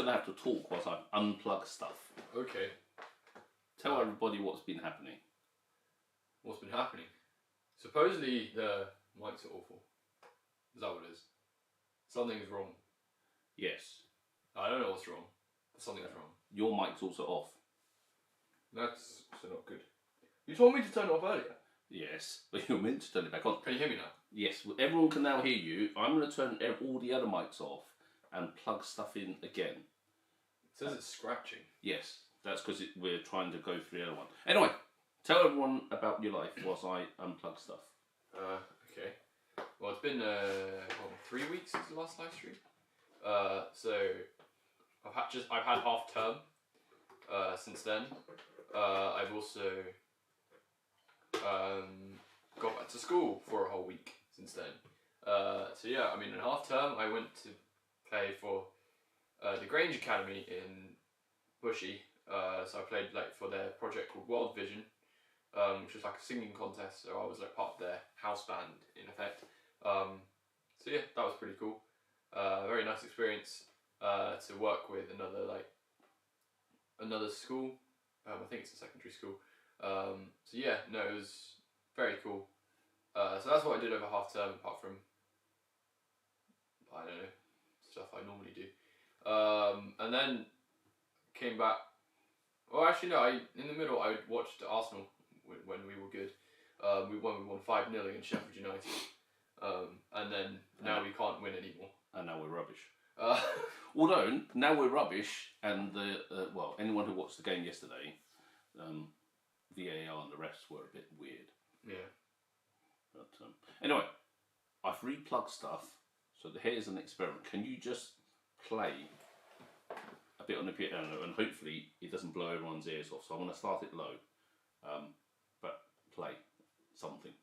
going to have to talk whilst I unplug stuff. Okay. Tell everybody what's been happening. What's been happening? Supposedly the mics are awful. Is that what it is? Something's wrong. Yes. I don't know what's wrong, but something's wrong. Your mic's also off. That's also not good. You told me to turn it off earlier. Yes, but you're meant to turn it back on. Can you hear me now? Yes, everyone can now hear you. I'm going to turn all the other mics off and plug stuff in again. It says it's scratching. Yes, that's because we're trying to go through the other one. Anyway, tell everyone about your life whilst I unplug stuff. Okay. Well, it's been 3 weeks since the last live stream. So I've had half term since then. I've also got back to school for a whole week since then. So yeah, I mean, in half term I went to play for the Grange Academy in Bushy. So I played like for their project called World Vision, which was like a singing contest. So I was like part of their house band in effect. So yeah, that was pretty cool. Very nice experience to work with another school. I think it's a secondary school. So yeah, no, it was very cool. So that's what I did over half term, apart from, I don't know, stuff I normally do. And then came back. Well, actually no, in the middle I watched Arsenal when we were good. We won 5-0 against Sheffield United. And then now we can't win anymore. And now we're rubbish. Although now we're rubbish, and anyone who watched the game yesterday, VAR and the refs were a bit weird. Yeah. But anyway, I've replugged stuff, so here's an experiment. Can you just play a bit on the piano, and hopefully it doesn't blow everyone's ears off? So I'm going to start it low, but play something.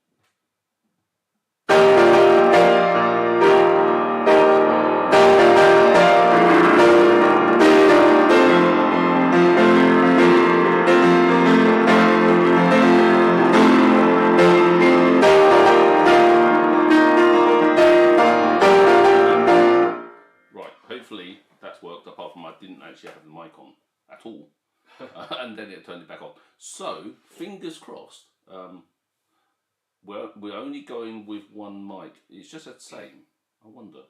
Hopefully that's worked, apart from I didn't actually have the mic on at all. And then it turned it back on. So, fingers crossed, we're only going with one mic. It's just the same. I wonder.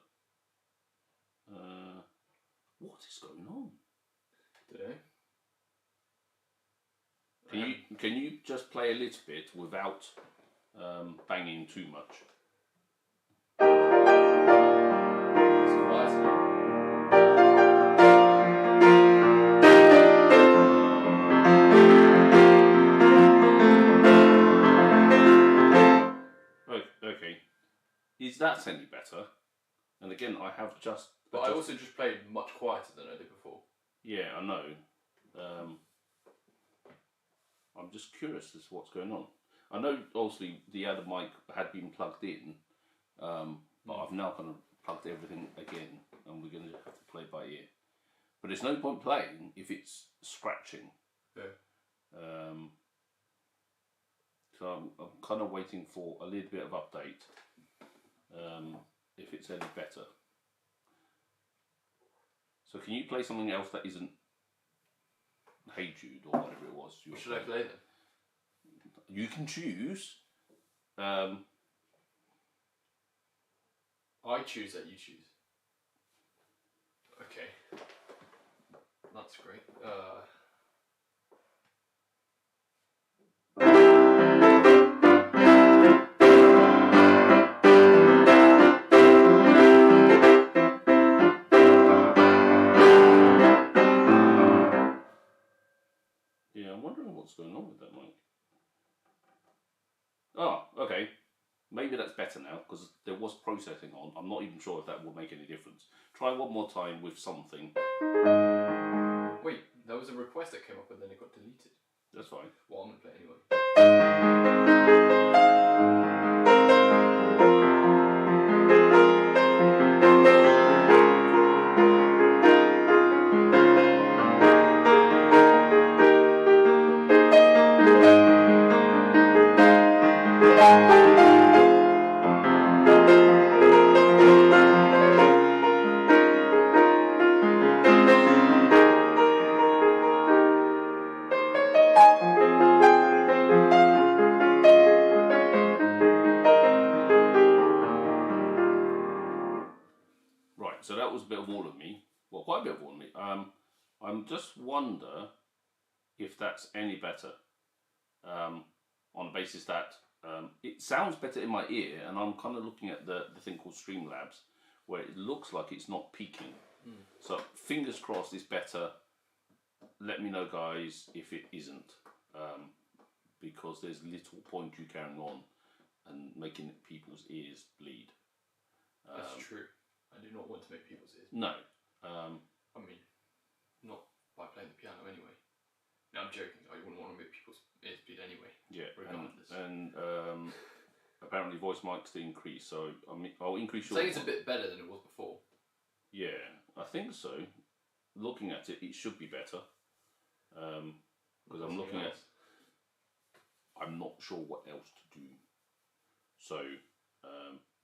What is going on? Today? Can you just play a little bit without banging too much? Okay. Is that any better? And again, I have just... But I also just played much quieter than I did before. Yeah, I know. I'm just curious as to what's going on. I know, obviously, the other mic had been plugged in, but I've now kind of plugged everything again, and we're going to have to play by ear. But there's no point playing if it's scratching. Yeah. So I'm kind of waiting for a little bit of update, if it's any better. So can you play something else that isn't Hey Jude or whatever it was? What should I play then? You can choose. I choose that you choose. Okay. That's great. Yeah, I'm wondering what's going on with that mic. Oh, okay. Maybe that's better now, because there was processing on. I'm not even sure if that will make any difference. Try one more time with something. Wait, there was a request that came up and then it got deleted. That's fine. Well, I'm going to play anyway. so that was a bit of all of me. Well, quite a bit of all of me. I'm just wonder if that's any better. On the basis that it sounds better in my ear, and I'm kind of looking at the thing called Streamlabs, where it looks like it's not peaking. So fingers crossed it's better. Let me know, guys, if it isn't, because there's little point you carrying on and making people's ears bleed. That's true. I do not want to make people's ears. No. I mean, not by playing the piano anyway. No, I'm joking. I wouldn't want to make people's ears bleed anyway. Yeah. Regardless. And apparently voice mics to increase. So I mean, I'll increase your. I think it's a bit better than it was before. Yeah, I think so. Looking at it, it should be better. Because I'm looking at. I'm not sure what else to do. So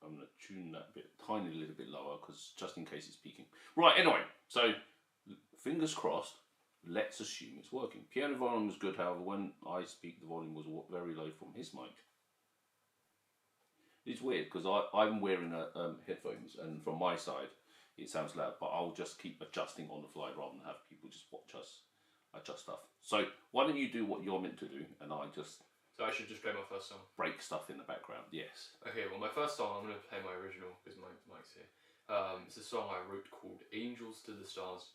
I'm going to tune that bit tiny little bit lower, because just in case it's peaking. Right. Anyway, so fingers crossed. Let's assume it's working. Piano volume was good, however, when I speak, the volume was very low from his mic. It's weird because I'm wearing headphones, and from my side, it sounds loud. But I'll just keep adjusting on the fly rather than have people just watch us adjust stuff. So why don't you do what you're meant to do, and I just. So I should just play my first song. Break stuff in the background. Yes. Okay. Well, my first song, I'm going to play my original because my mic's here. It's a song I wrote called "Angels to the Stars,"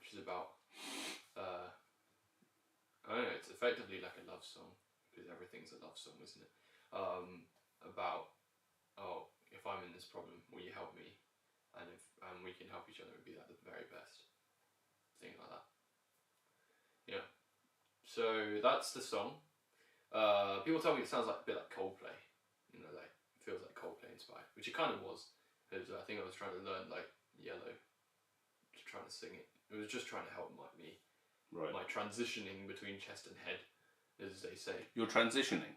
which is about. I don't know, it's effectively like a love song, because everything's a love song, isn't it? About, if I'm in this problem, will you help me? And we can help each other and be like the very best. Thing like that. Yeah. So that's the song. People tell me it sounds like a bit like Coldplay. You know, like, it feels like Coldplay inspired, which it kind of was. Because I think I was trying to learn, like, Yellow, just trying to sing it. It was just trying to help me. Right. My transitioning between chest and head, as they say. You're transitioning.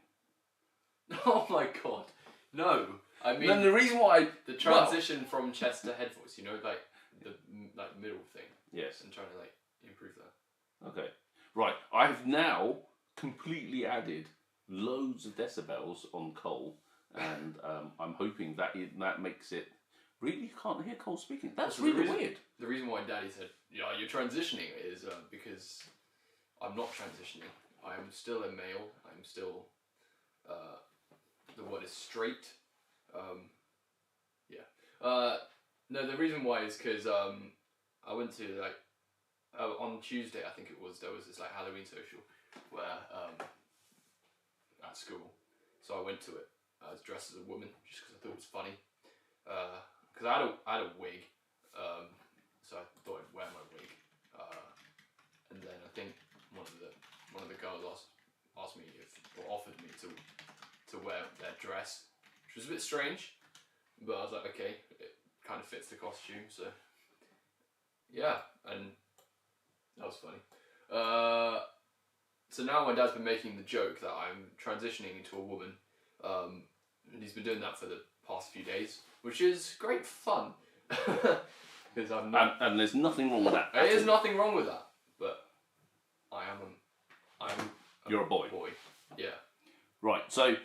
Oh my god. No. I mean, then the reason why the transition from chest to head voice, you know, like the middle thing. Yes. And trying to like improve that. Okay. Right. I have now completely added loads of decibels on Cole, and I'm hoping that that makes it. Really, you can't hear Cole speaking. That's really weird. The reason why Daddy said, "Yeah, you're transitioning," is because I'm not transitioning. I'm still a male. I'm still. The word is straight. Yeah. No, the reason why is because I went to like on Tuesday, I think it was, there was this like Halloween social where at school. So I went to it. I was dressed as a woman just because I thought it was funny. Because I had a wig, so I thought I'd wear my wig. And then I think one of the girls asked me offered me to wear their dress, which was a bit strange, but I was like, okay, it kind of fits the costume, so yeah, and that was funny. So now my dad's been making the joke that I'm transitioning into a woman, and he's been doing that for the past few days, which is great fun. Because I'm not, and there's nothing wrong with that. There is nothing wrong with that, but You're a boy. Yeah. Right, so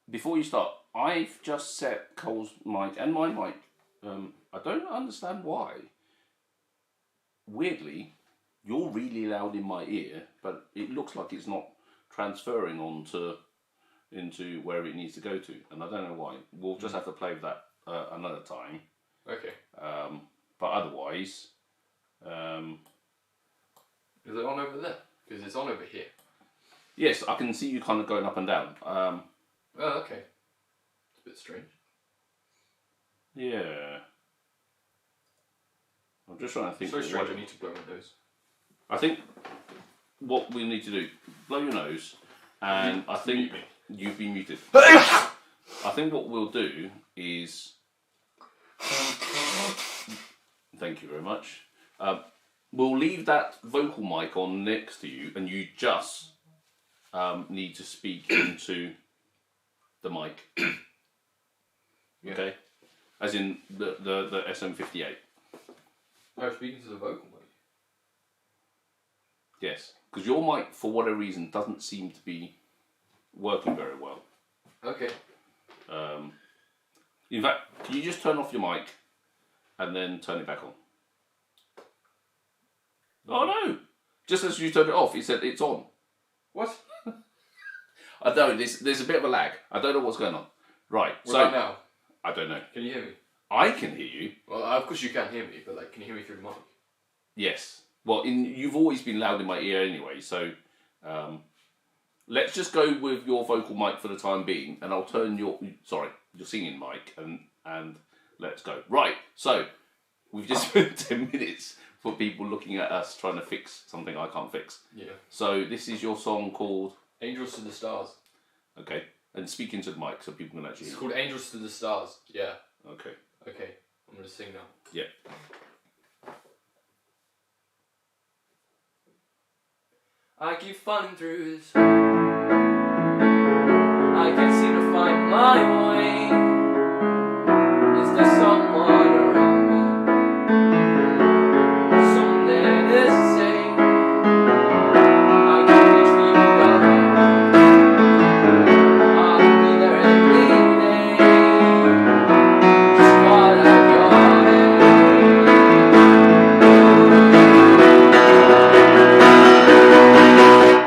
before you start, I've just set Cole's mic and my mic. I don't understand why. Weirdly, you're really loud in my ear, but it looks like it's not transferring into where it needs to go to, and I don't know why. We'll just have to play with that another time. Okay. But otherwise, is it on over there? Because it's on over here. yes, I can see you kind of going up and down. Oh, okay. It's a bit strange. Yeah. I'm just trying to think. So strange. I need to blow my nose. I think what we need to do, blow your nose, and I think you've been muted. I think what we'll do is, thank you very much. We'll leave that vocal mic on next to you, and you just need to speak into the mic. Yeah. Okay, as in the SM58. Oh, speaking to the vocal mic. Yes, because your mic, for whatever reason, doesn't seem to be working very well. Okay. In fact, can you just turn off your mic and then turn it back on. Oh no! Just as you turned it off, it said it's on. What? I don't know, there's a bit of a lag. I don't know what's going on. Right, What about now? I don't know. Can you hear me? I can hear you. Well, of course you can hear me, but like, can you hear me through the mic? Yes. Well, you've always been loud in my ear anyway, so let's just go with your vocal mic for the time being, and I'll turn your singing mic, and let's go. Right, so we've just spent 10 minutes for people looking at us trying to fix something I can't fix. Yeah. So this is your song called... Angels to the Stars. Okay, and speak into the mic so people can actually It's hear. called Angels to the Stars, yeah. Okay. Okay, I'm going to sing now. Yeah. I keep falling through this. I can't seem to find my way. Is there someone around me? Someone that is safe. I can reach for you, God. I'll be there every day. Just what I've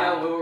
and we'll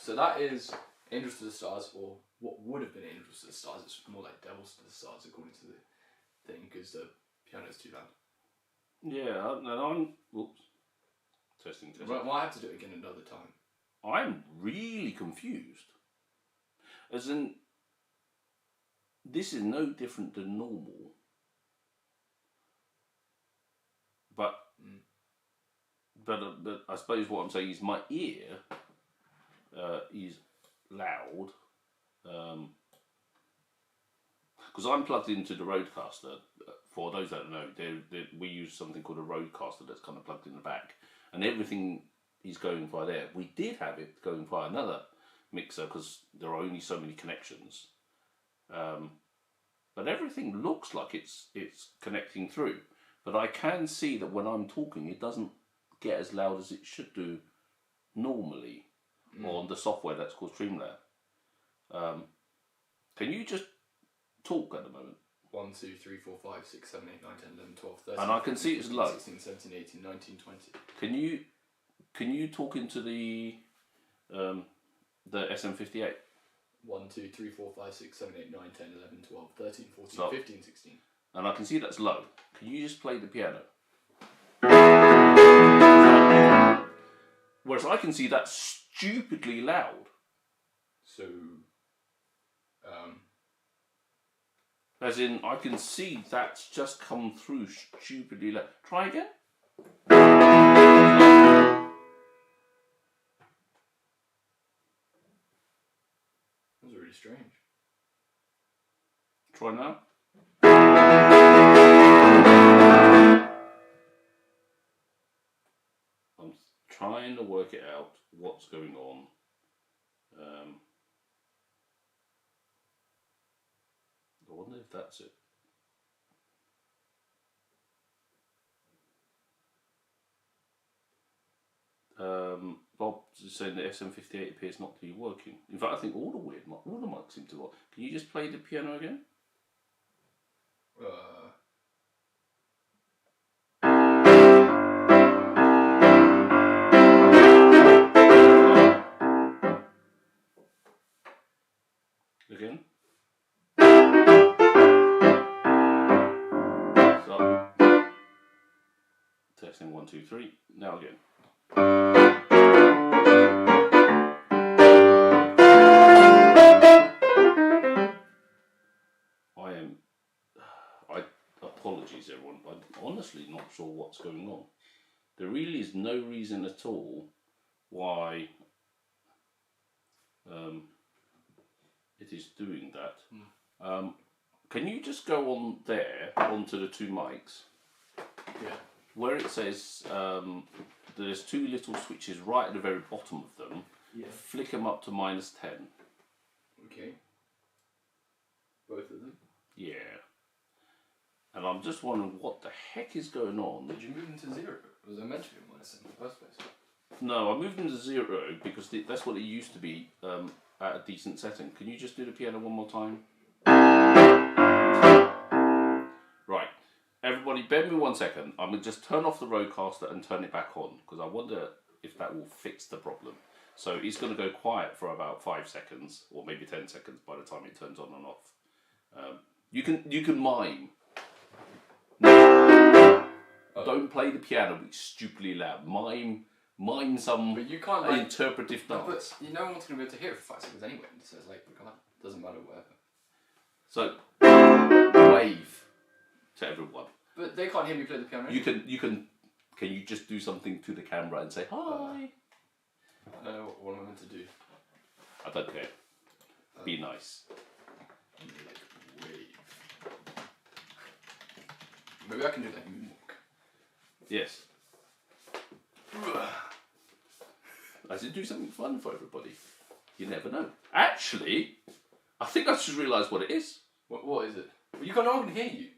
So that is Angels to the Stars, or what would have been Angels to the Stars. It's more like Devils to the Stars, according to the thing, because the piano's too loud. Yeah, and I'm... Whoops. Testing. Right, well, I have to do it again another time. I'm really confused. As in, this is no different than normal. But I suppose what I'm saying is my ear is loud. Because I'm plugged into the Rodecaster. For those that don't know, we use something called a Rodecaster that's kind of plugged in the back. And everything is going via there. We did have it going via another mixer because there are only so many connections. But everything looks like it's connecting through. But I can see that when I'm talking, it doesn't get as loud as it should do normally on the software that's called Streamlab. Can you just talk at the moment? 1, 2, 3, 4, 5, 6, 7, 8, 9, 10, 11, 12, 13. And I can see it's low. 16, 17, 18, 19, 20. Can you talk into the SM58? 1, 2, 3, 4, 5, 6, 7, 8, 9, 10, 11, 12, 13, 14, Stop. 15, 16. And I can see that's low. Can you just play the piano? Whereas I can see that's stupidly loud. So, As in, I can see that's just come through stupidly loud. Try again. that was really strange. Try now. I'm trying to work it out, what's going on. I wonder if that's it. Bob is saying the SM58 appears not to be working. In fact, I think all the mics seem to work. Can you just play the piano again? Again. So, testing 1, 2, 3. Now again. Apologies everyone, I'm honestly not sure what's going on. There really is no reason at all why it is doing that. Can you just go on there, onto the two mics? Yeah. Where it says there's two little switches right at the very bottom of them. Yeah. Flick them up to -10. Okay. Both of them? Yeah. And I'm just wondering what the heck is going on. Did you move them to 0? Was I meant to be -10 in the first place? No, I moved them to 0 because that's what it used to be at a decent setting. Can you just do the piano one more time? Right. Everybody, bear with me 1 second. I'm going to just turn off the roadcaster and turn it back on because I wonder if that will fix the problem. So it's going to go quiet for about 5 seconds or maybe 10 seconds by the time it turns on and off. You can mime. Don't play the piano, which is stupidly loud. Mime some but you can't, interpretive no, dance. but no one's going to be able to hear it for 5 seconds anyway, so it's like, doesn't matter, whatever. So, wave to everyone. But they can't hear me play the piano anyway. Can you just do something to the camera and say, hi? I don't know what am I meant to do. I don't care. Be nice. Like, wave. Maybe I can do like moonwalk. Yes. I should do something fun for everybody. You never know. Actually, I think I just realised what it is. What is it? Well, you can't. No one can hear you.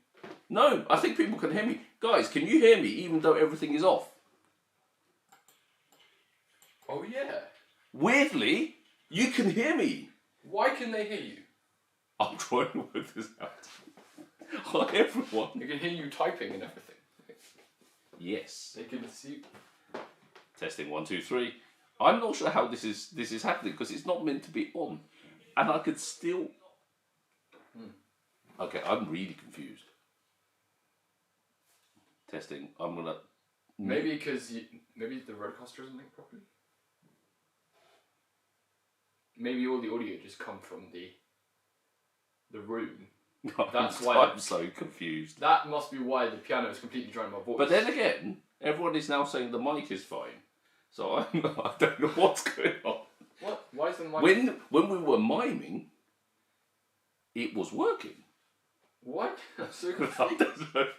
No, I think people can hear me. Guys, can you hear me even though everything is off? Oh yeah. Weirdly, you can hear me. Why can they hear you? I'm trying to work this out. Hi everyone. They can hear you typing and everything. Yes. They can see. Testing 1, 2, 3. I'm not sure how this is happening because it's not meant to be on, and I could still. Okay, I'm really confused. Testing. I'm gonna. Maybe because maybe the roadcaster isn't linked properly. Maybe all the audio just come from the room. That's why I'm so confused. That must be why the piano is completely drowning my voice. But then again, everyone is now saying the mic is fine. So I don't know what's going on. What? Why is the mic? When we were miming, it was working. What? I'm so I confused. don't know.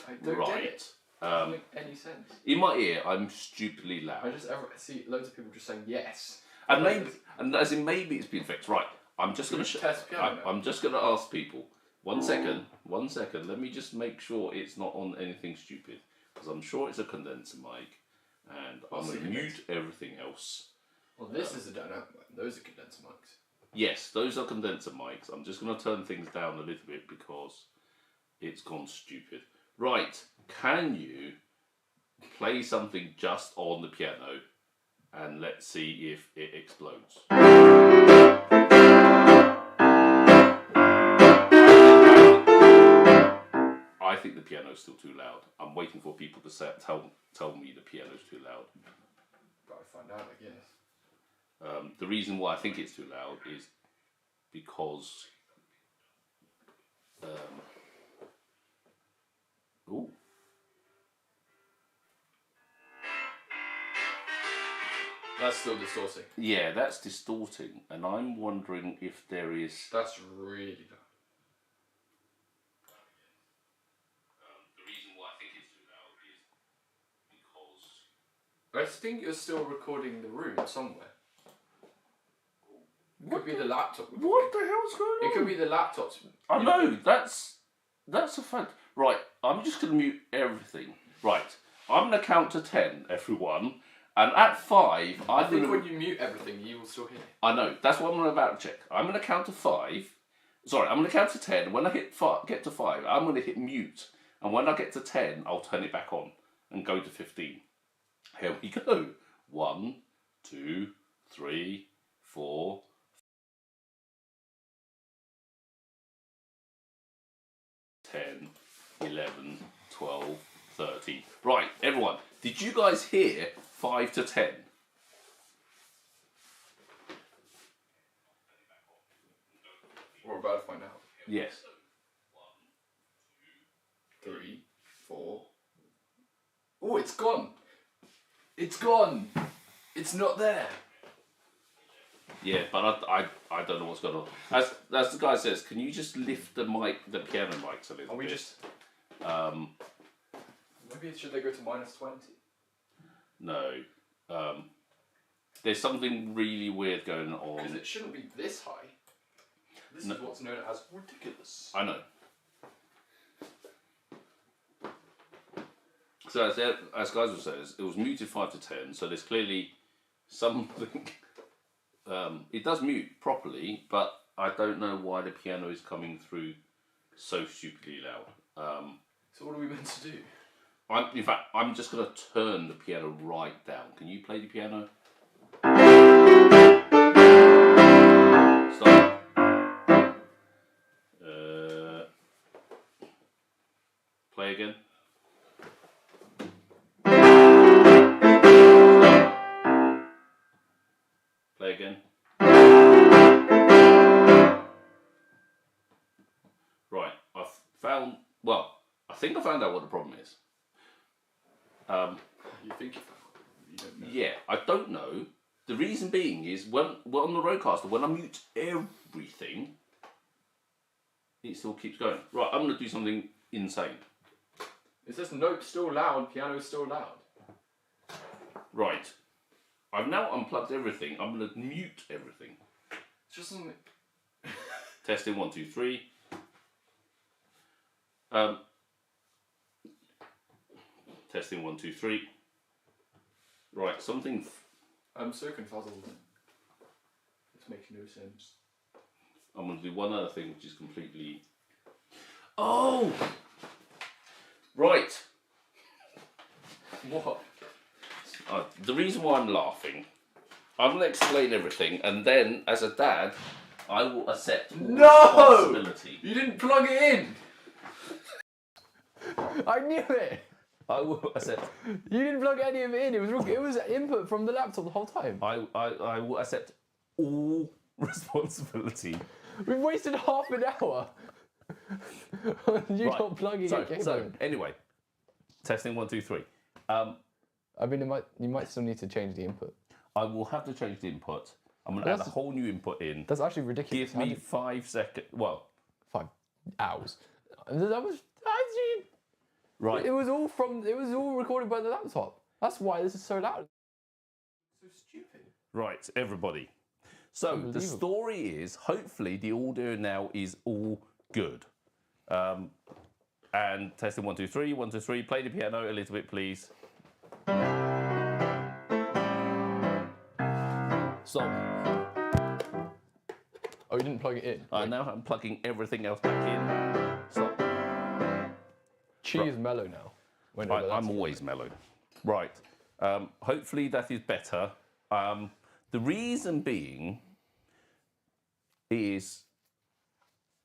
I don't get it. Doesn't make any sense. In my ear, I'm stupidly loud. I just see loads of people just saying yes. And maybe it's been fixed. Right. I'm just gonna test piano. I'm just gonna ask people. 1 second. 1 second. Let me just make sure it's not on anything stupid, because I'm sure it's a condenser mic, and I'm gonna mute everything else. Well, this is a dynamic mic. Those are condenser mics. Yes, those are condenser mics. I'm just going to turn things down a little bit because it's gone stupid. Right, can you play something just on the piano and let's see if it explodes? I think the piano's still too loud. I'm waiting for people to tell me the piano's too loud. Gotta find out, I guess. The reason why I think it's too loud is because ooh. That's still distorting. Yeah, that's distorting, and I'm wondering if there is. That's really loud. The reason why I think it's too loud is because. I think you're still recording the room somewhere. It could be the laptop. What the hell's going on? It could be the laptops. I know, that's a fact. Right, I'm just going to mute everything. Right, I'm going to count to 10, everyone. And at 5, I think when you mute everything, you will still hear. I know, that's what I'm about to check. I'm going to count to 5. Sorry, I'm going to count to 10. When I get to 5, I'm going to hit mute. And when I get to 10, I'll turn it back on and go to 15. Here we go. 1, 2, 3, 4, 10, 11, 12, 13. Right, everyone, did you guys hear 5 to 10? We're about to find out. Yes. 3, 4. Oh, it's gone. It's gone. It's not there. Yeah, but I don't know what's going on. As the guy says, can you just lift the piano mics a little bit? Are we just... maybe should they go to -20? No. There's something really weird going on. Because it shouldn't be this high. This is what's known as ridiculous. I know. So as guys will say, it was muted 5 to 10, so there's clearly something... it does mute properly, but I don't know why the piano is coming through so stupidly loud. So what are we meant to do? In fact, I'm just going to turn the piano right down. Can you play the piano? Stop. Play again. Play again. Right, I think I found out what the problem is. You think you found it? You don't know. Yeah, I don't know. The reason being is when on the Rodecaster, when I mute everything, it still keeps going. Right, I'm going to do something insane. It says note still loud, piano is still loud. Right. I've now unplugged everything. I'm going to mute everything. It's just something... Testing 1, 2, 3. Testing 1, 2, 3. Right, something... I'm so confuzzled. It's making no sense. I'm going to do one other thing which is completely... Oh! Right. What? The reason why I'm laughing, I'm going to explain everything, and then, as a dad, I will accept all responsibility. You didn't plug it in! I knew it! I will accept. You didn't plug any of it in. It was input from the laptop the whole time. I will accept all responsibility. We've wasted half an hour. Not plugging a cable in. Anyway, testing 1, 2, 3. I mean, you might still need to change the input. I will have to change the input. I'm going to add a whole new input in. That's actually ridiculous. Give me 5 seconds. Well, 5 hours. That was right. It was all recorded by the laptop. That's why this is so loud. So stupid. Right, everybody. So the story is, hopefully the audio now is all good. And testing 1, 2, 3. 1, 2, 3. Play the piano a little bit, please. Stop. Oh, you didn't plug it in? Now I'm plugging everything else back in. Stop. Chi is mellow now. Wait, no, but I'm that's always mellow. Right. Hopefully that is better. The reason being is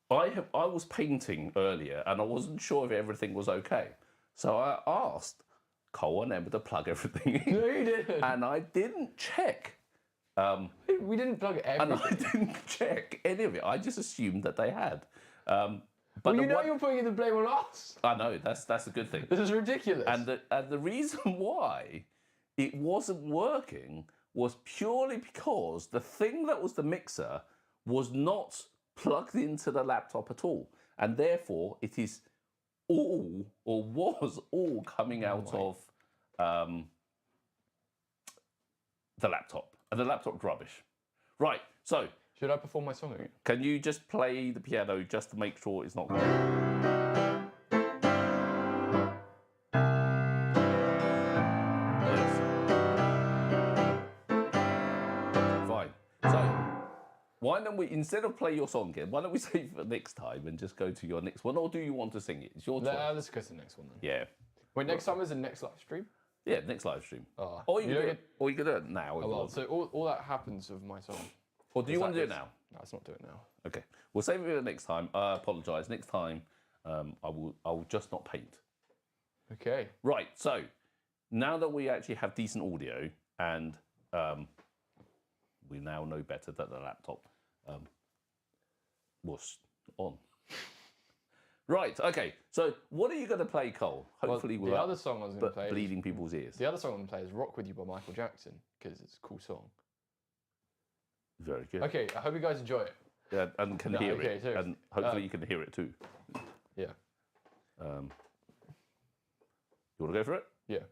I was painting earlier and I wasn't sure if everything was okay. So I asked Cole and Emma to plug everything in. No, you didn't. And I didn't check. We didn't plug everything. And I didn't check any of it. I just assumed that they had. But you know you're putting the blame on us. I know, that's a good thing. This is ridiculous. And the reason why it wasn't working was purely because the thing that was the mixer was not plugged into the laptop at all. And therefore, it is all, or was all, coming out of the laptop. And the laptop's rubbish. Right, so... Should I perform my song again? Can you just play the piano just to make sure it's not... Yes. Fine. So, why don't we, instead of play your song again, why don't we save it for next time and just go to your next one? Or do you want to sing it? It's your choice. Let's go to the next one then. Yeah. Wait, next time is the next live stream? Yeah, next live stream. Oh, Or you can do it now. If you well, want. so all that happens of my song. Or do you want to do it now? No, let's not do it now. Okay. We'll save it for the next time. I apologise. Next time, I will just not paint. Okay. Right, so now that we actually have decent audio and we now know better that the laptop was on. Right, okay, so what are you going to play, Cole? Hopefully the other song I was going to play bleeding people's ears. The other song I'm going to play is Rock With You by Michael Jackson, because it's a cool song. Very good. Okay, I hope you guys enjoy it. Yeah, and can hear okay, it. so, And hopefully you can hear it too. Yeah. You want to go for it? Yeah.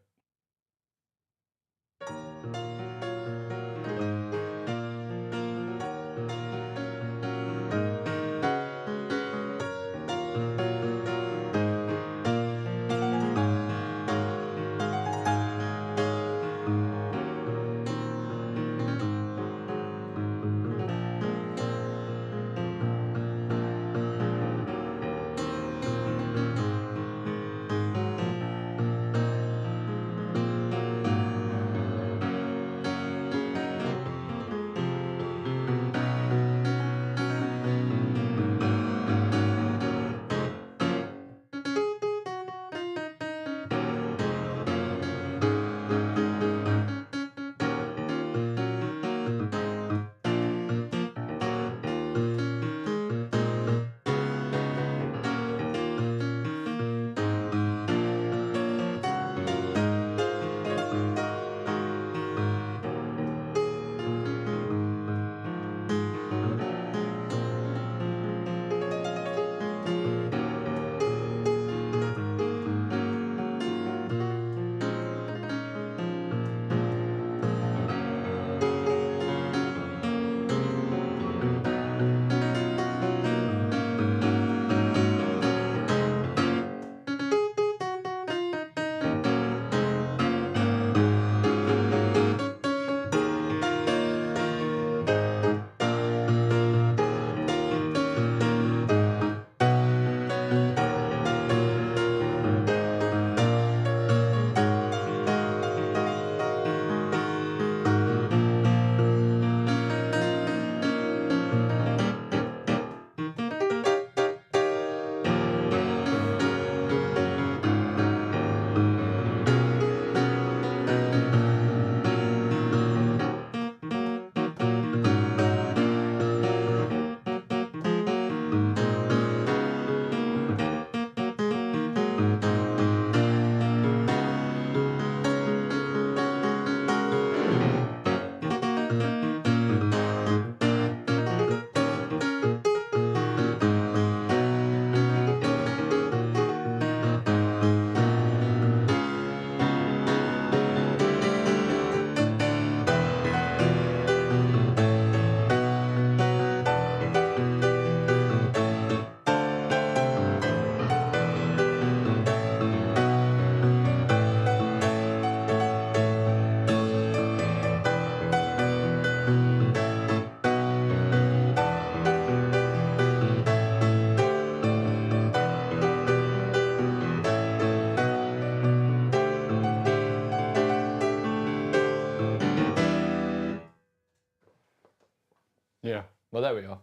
Yeah. Well, there we are.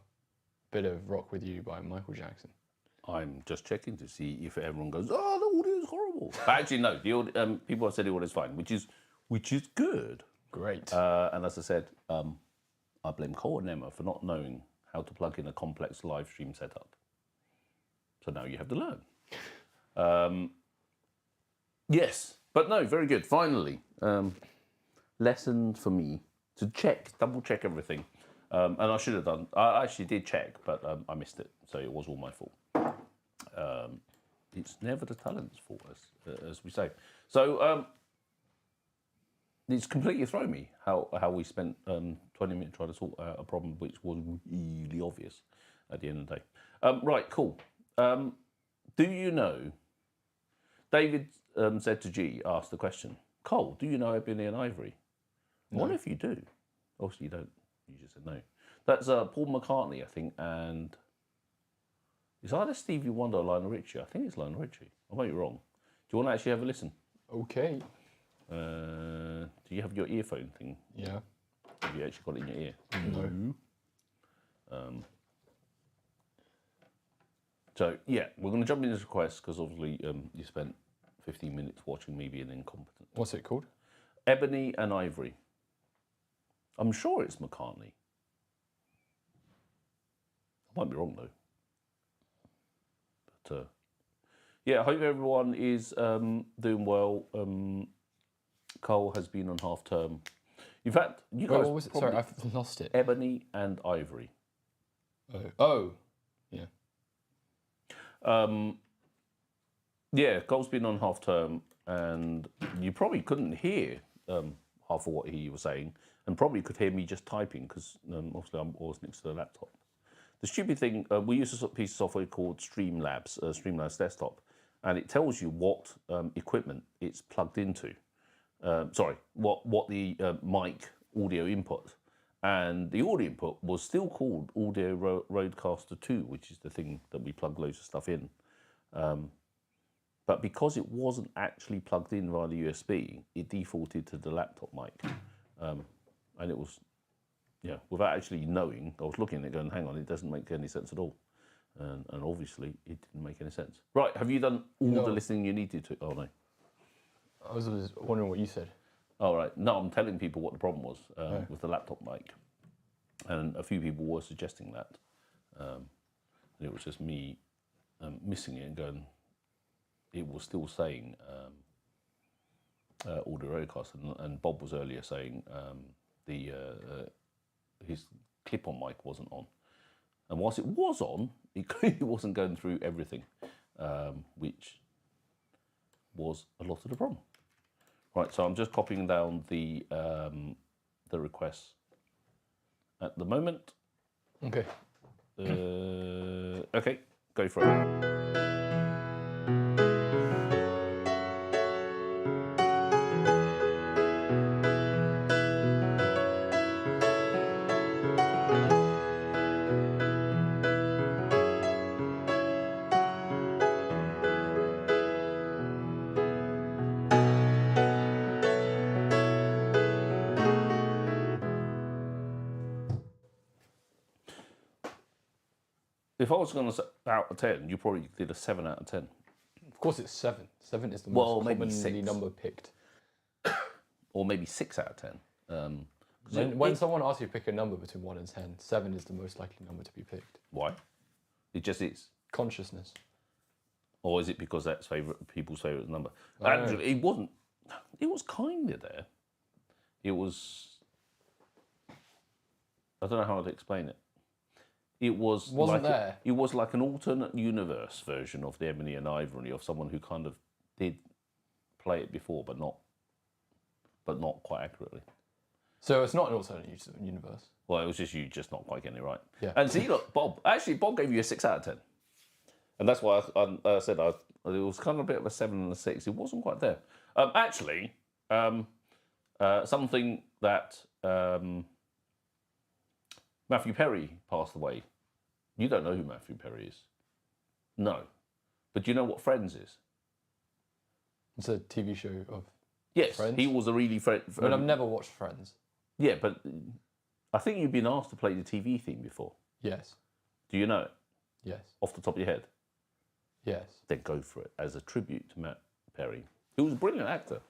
Bit of Rock With You by Michael Jackson. I'm just checking to see if everyone goes, oh, the audio is horrible. But actually, no. The audio, people have said the audio is fine, which is good. Great. And as I said, I blame Cole and Emma for not knowing how to plug in a complex live stream setup. So now you have to learn. Yes, but no, very good. Finally, lesson for me to double check everything. And I should have done. I actually did check, but I missed it, so it was all my fault. It's never the talent's fault, as we say. So it's completely thrown me how we spent 20 minutes trying to sort out a problem which was really obvious at the end of the day. Right, cool. Do you know? David said to G, asked the question, Cole, do you know Ebony and Ivory? No. What if you do? Obviously you don't. You just said no. That's Paul McCartney, I think, and it's either Stevie Wonder or Lionel Richie. I think it's Lionel Richie. I might be wrong. Do you want to actually have a listen? Okay. Do you have your earphone thing? Yeah. Have you actually got it in your ear? No. So, yeah, we're going to jump into this request because obviously you spent 15 minutes watching me being incompetent. What's it called? Ebony and Ivory. I'm sure it's McCartney. I might be wrong, though. But, yeah, I hope everyone is doing well. Cole has been on half term. In fact, you guys. What was it? Sorry, I've lost it. Ebony and Ivory. Oh, yeah. Yeah, Cole's been on half term, and you probably couldn't hear half of what he was saying, and probably could hear me just typing because obviously I'm always next to the laptop. The stupid thing, we use a piece of software called Streamlabs Desktop, and it tells you what equipment it's plugged into. What the mic audio input, and the audio input was still called Audio Roadcaster 2, which is the thing that we plug loads of stuff in. But because it wasn't actually plugged in via the USB, it defaulted to the laptop mic, and it was, without actually knowing, I was looking at it going, hang on, it doesn't make any sense at all. And obviously, it didn't make any sense. Right, have you done all the listening you needed to? Oh, no. I was just wondering what you said. All right. No, I'm telling people what the problem was with the laptop mic. And a few people were suggesting that. It was just me missing it and going, it was still saying Audio Roadcast. And Bob was earlier saying his clip-on mic wasn't on. And whilst it was on, it clearly wasn't going through everything, which was a lot of the problem. Right, so I'm just copying down the requests at the moment. Okay. Okay, go for it. If I was going to say out of 10, you probably did a 7 out of 10. Of course, it's 7. 7 is the most commonly 6. number picked. Or maybe 6 out of 10. When someone asks you to pick a number between 1 and 10, 7 is the most likely number to be picked. Why? It just is. Consciousness. Or is it because that's people's favourite number? Actually, it wasn't. It was kind of there. It was. I don't know how to explain it. It was wasn't like there. It was like an alternate universe version of the Ebony and Ivory of someone who kind of did play it before, but not quite accurately. So it's not an alternate universe. Well, it was just you just not quite getting it right. Yeah. And see, look, Bob gave you a 6 out of 10, and that's why I said it was kind of a bit of a 7 and a 6. It wasn't quite there. Actually, something that. Matthew Perry passed away. You don't know who Matthew Perry is? No. But do you know what Friends is? It's a TV show of Yes, Friends? he was a really... But I've never watched Friends. Yeah, but I think you've been asked to play the TV theme before. Yes. Do you know it Yes. off the top of your head? Yes. Then go for it as a tribute to Matt Perry, who was a brilliant actor.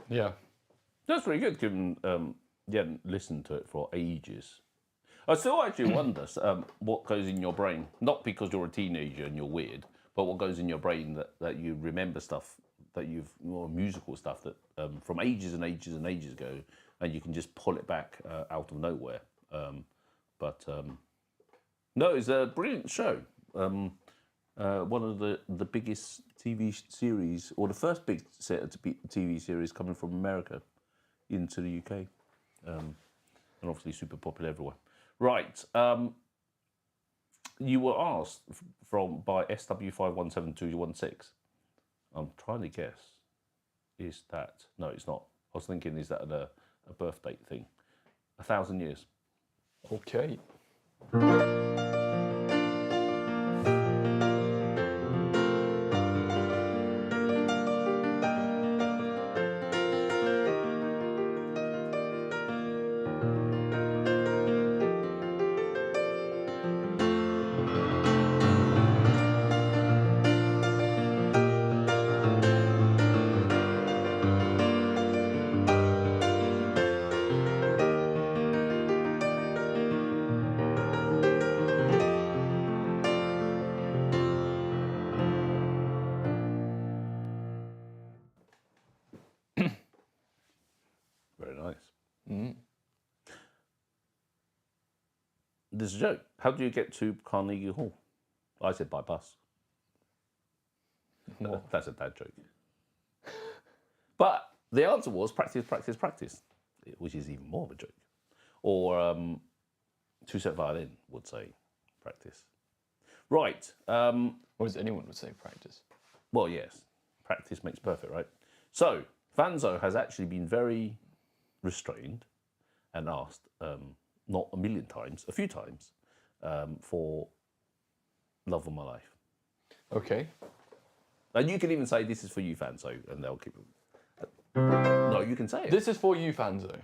Yeah. That's pretty good, given you hadn't listened to it for ages. I still actually wonder what goes in your brain, not because you're a teenager and you're weird, but what goes in your brain that you remember stuff that musical stuff that from ages and ages and ages ago, and you can just pull it back out of nowhere. No, it's a brilliant show. One of the biggest TV series, or the first big set of TV series coming from America into the UK, and obviously super popular everywhere. Right, you were asked by SW517216. I'm trying to guess. Is that no? It's not. I was thinking, is that a birth date thing? 1,000 years. Okay. Very nice. Mm. There's a joke. How do you get to Carnegie Hall? I said by bus. That's a dad joke. But the answer was practice, practice, practice, which is even more of a joke. Or two-set violin would say practice. Right. Or as anyone would say, practice. Well, yes. Practice makes perfect, right? So, Fanzo has actually been very restrained and asked, not a million times, a few times, for Love of My Life. Okay. And you can even say, this is for you, Fanzo, and they'll keep it. No, you can say it. This is for you, Fanzo.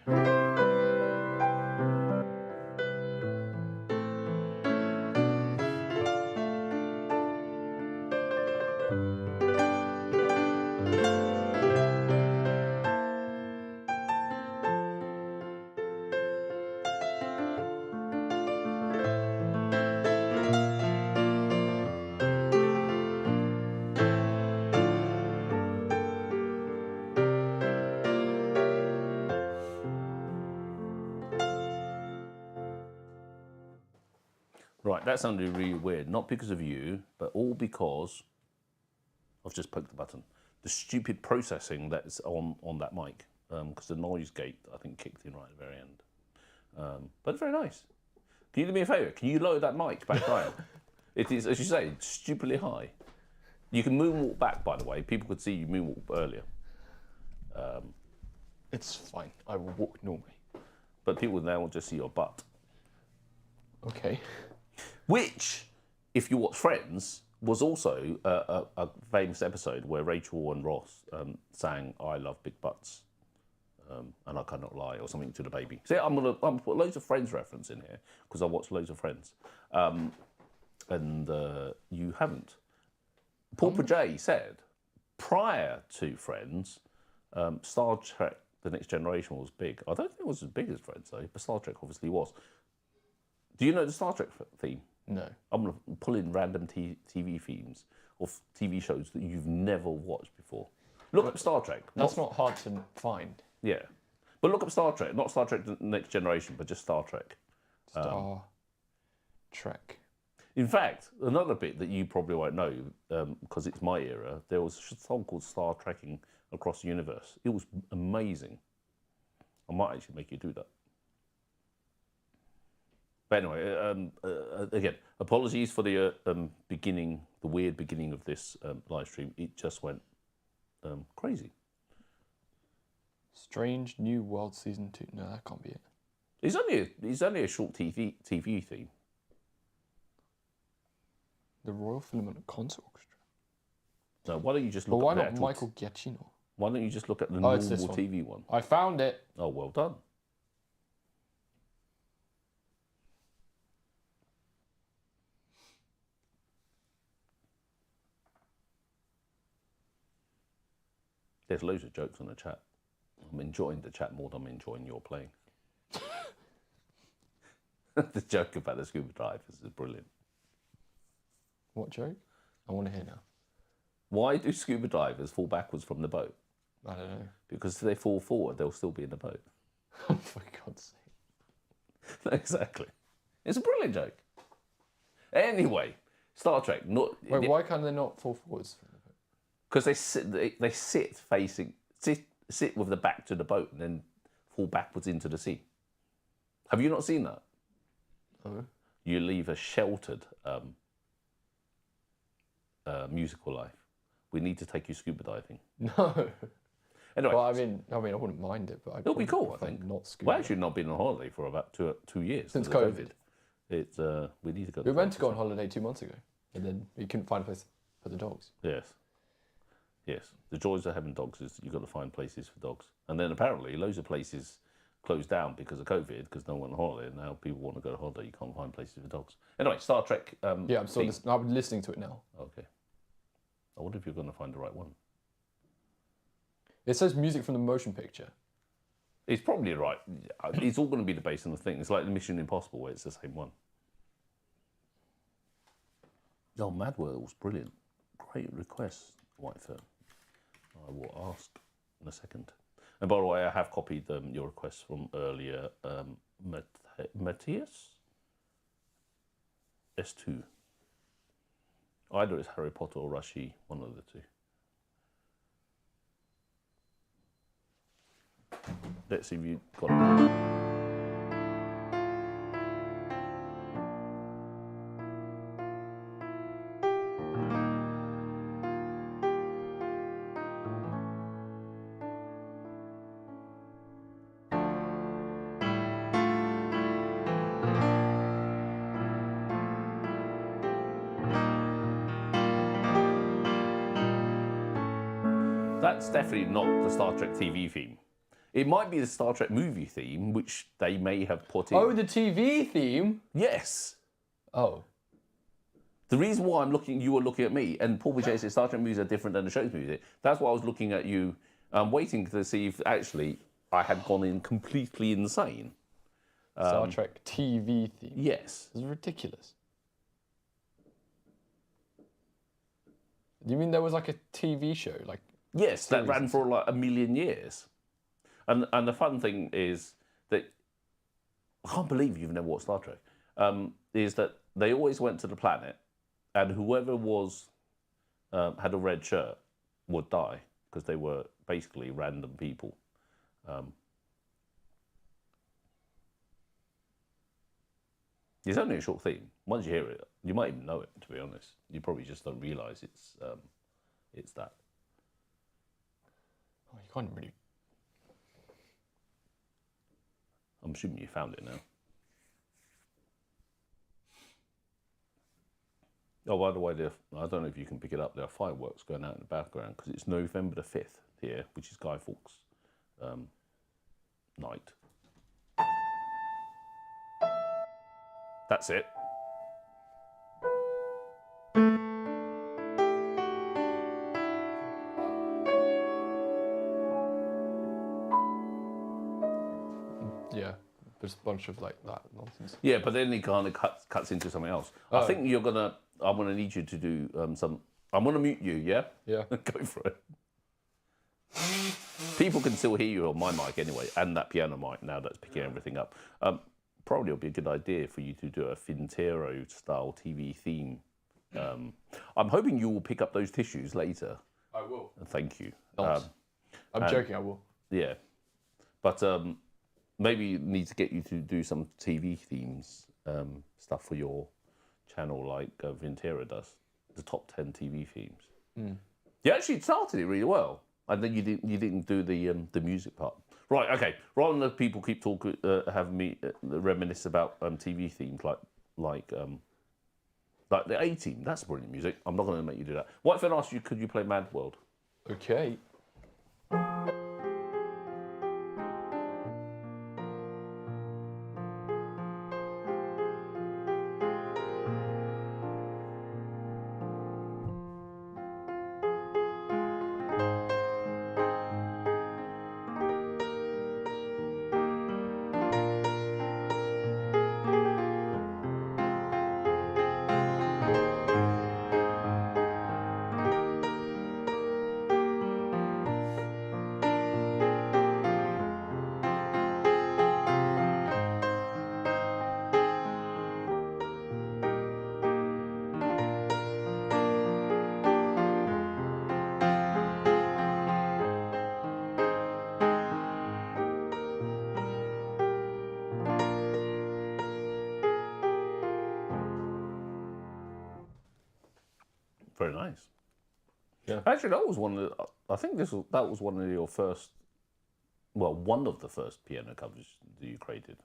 Right, that sounded really weird. Not because of you, but all because I've just poked the button. The stupid processing that's on that mic, because the noise gate, I think, kicked in right at the very end. But it's very nice. Can you do me a favour? Can you lower that mic back down? It is, as you say, stupidly high. You can moonwalk back, by the way. People could see you moonwalk earlier. It's fine. I will walk normally. But people now will just see your butt. Okay. Which, if you watch Friends, was also a famous episode where Rachel and Ross sang "I Love Big Butts" and I Cannot Lie or something to the baby. See, I'm gonna put loads of Friends reference in here because I watched loads of Friends, and you haven't. Paul Pajay said prior to Friends, Star Trek: The Next Generation was big. I don't think it was as big as Friends though, but Star Trek obviously was. Do you know the Star Trek theme? No. I'm going to pull in random TV themes or TV shows that you've never watched before. Look up Star Trek. That's not hard to find. Yeah. But look up Star Trek. Not Star Trek The Next Generation, but just Star Trek. Star Trek. In fact, another bit that you probably won't know, because it's my era, there was a song called Star Trekking Across the Universe. It was amazing. I might actually make you do that. But anyway, again, apologies for the beginning, the weird beginning of this live stream. It just went crazy. Strange New World Season 2. No, that can't be it. It's only a short TV theme. The Royal Philharmonic Concert Orchestra. So why don't you just But look why at the not actual Michael Giacchino? Why don't you just look at the Oh, it's normal this one. TV one? I found it. Oh, well done. There's loads of jokes on the chat. I'm enjoying the chat more than I'm enjoying your playing. The joke about the scuba divers is brilliant. What joke? I want to hear now. Why do scuba divers fall backwards from the boat? I don't know. Because if they fall forward, they'll still be in the boat. Oh, for God's sake. Exactly. It's a brilliant joke. Anyway, Star Trek. Wait, why can't they not fall forwards? Because they sit facing, sit with the back to the boat and then fall backwards into the sea. Have you not seen that? Oh. You leave a sheltered musical life. We need to take you scuba diving. No. Anyway, Well, I mean, I wouldn't mind it, but it'll be cool. I prefer think. Not scuba. We've actually not been on holiday for about two years Since because of COVID. It's we need to go. We went to go on holiday 2 months ago, and then we couldn't find a place for the dogs. Yes. Yes. The joys of having dogs is you've got to find places for dogs. And then apparently loads of places closed down because of COVID, because no one went on holiday, and now people want to go on holiday, you can't find places for dogs. Anyway, Star Trek. Yeah, I'm still theme. I'm listening to it now. Okay. I wonder if you're going to find the right one. It says music from the motion picture. It's probably right. It's all going to be based on the thing. It's like the Mission Impossible, where it's the same one. Oh, Mad World's brilliant. Great request, Whitefern. I will ask in a second. And by the way, I have copied your requests from earlier. Matthias? S2. Either it's Harry Potter or Rashi, one of the two. Let's see if you got it. That's definitely not the Star Trek TV theme. It might be the Star Trek movie theme, which they may have put in. Oh, the TV theme? Yes. Oh. The reason why you were looking at me, and Paul Vijay said Star Trek movies are different than the show's music. That's why I was looking at you, waiting to see if actually I had gone in completely insane. Star Trek TV theme. Yes. It's ridiculous. Do you mean there was like a TV show? Yes, that ran for like a million years. And the fun thing is that, I can't believe you've never watched Star Trek, is that they always went to the planet, and whoever had a red shirt would die, because they were basically random people. It's only a short theme. Once you hear it, you might even know it, to be honest. You probably just don't realise it's that. Oh, you can't really. I'm assuming you found it now. Oh, by the way, I don't know if you can pick it up. There are fireworks going out in the background because it's November the 5th here, which is Guy Fawkes' night. That's it. Yeah, There's a bunch of like that nonsense. Yeah, but then it kind of cuts into something else. I think I'm gonna need you to do some. I'm gonna mute you. Yeah. Yeah. Go for it. People can still hear you on my mic anyway, and that piano mic now that's picking everything up. Probably it'll be a good idea for you to do a Fintero style TV theme. I'm hoping you will pick up those tissues later. I will. Thank you. I'm joking. I will. Yeah, but maybe need to get you to do some TV themes stuff for your channel, like Vintera does, the top 10 TV themes. You actually started it really well, and then you didn't do the music part. Right, okay. Rather than people keep talking, having me reminisce about TV themes like the A-Team. That's brilliant music. I'm not going to make you do that. What if I asked you, could you play Mad World? Okay. Very nice. Yeah. Actually, that was one of the, I think that was one of your first, well, one of the first piano covers that you created.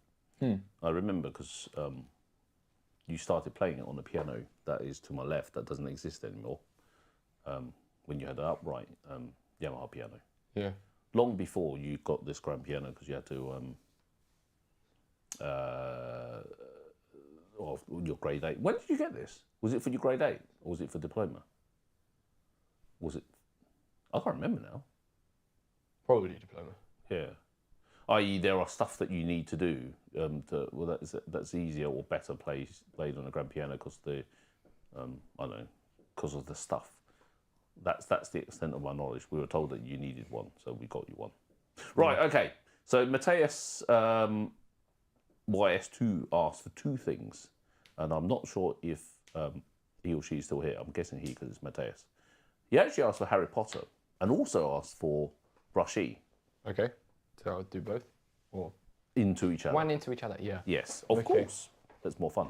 I remember because you started playing it on a piano that is to my left, that doesn't exist anymore, when you had an upright Yamaha piano. Yeah. Long before you got this grand piano, because you had to, well, your grade 8. When did you get this? Was it for your grade 8 or was it for diploma? Was it? I can't remember now. Probably diploma. Yeah. I.e., there are stuff that you need to do that's easier or better played on a grand piano because I don't know, because of the stuff. That's the extent of my knowledge. We were told that you needed one, so we got you one. Right. Okay. So Mateus YS2 asked for 2 things, and I'm not sure if he or she is still here. I'm guessing he because it's Mateus. He actually asked for Harry Potter and also asked for Brushy. Okay. So I'll do both? Or Into each other. one into each other, yeah. Yes, of course. That's more fun.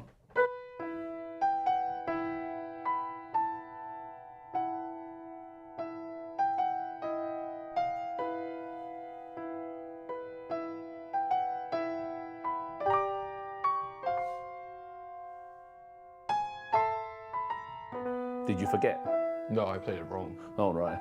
Did you forget? No, I played it wrong. Oh, right.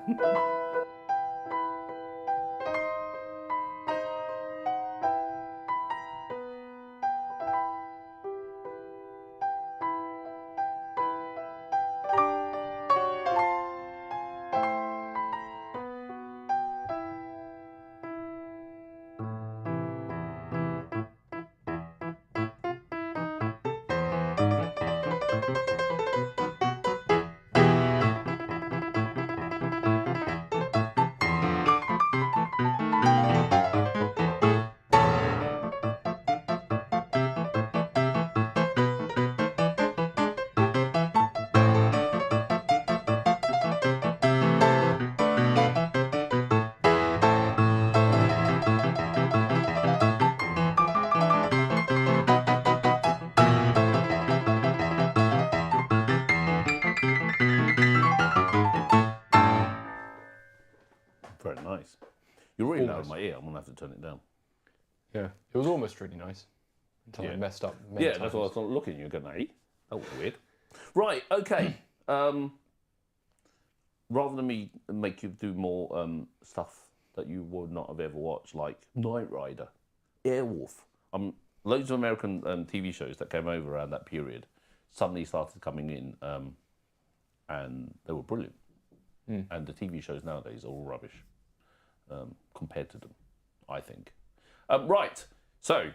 Very nice. You're really loud in my ear. I'm going to have to turn it down. Yeah. It was almost really nice until I messed up many times. That's what I was looking at you going, hey, that was weird. Right, okay. Rather than me make you do more stuff that you would not have ever watched, like Knight Rider, Airwolf, loads of American TV shows that came over around that period suddenly started coming in, and they were brilliant. And the TV shows nowadays are all rubbish compared to them, I think. Right, so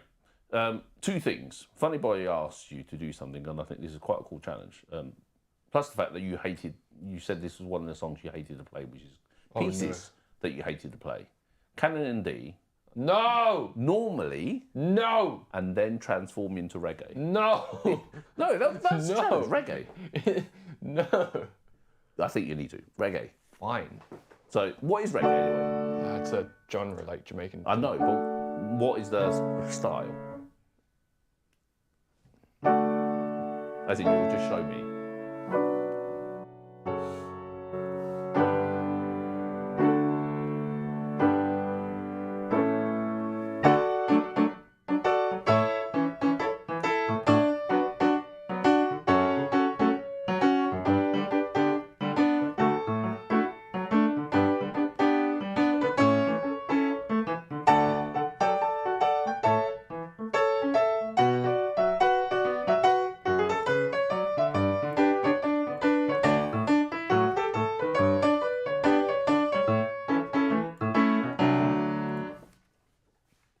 Two things. Funny Boy asked you to do something, and I think this is quite a cool challenge. Plus the fact that you said this was one of the songs you hated to play, which is Pieces that you hated to play. Canon and D. No! Normally. No! And then transform into reggae. No! No, that's No. challenge. Reggae. No. I think you need to. Reggae. Fine. So, what is reggae anyway? It's a genre like Jamaican. I know, but what is the style? As in, you'll just show me.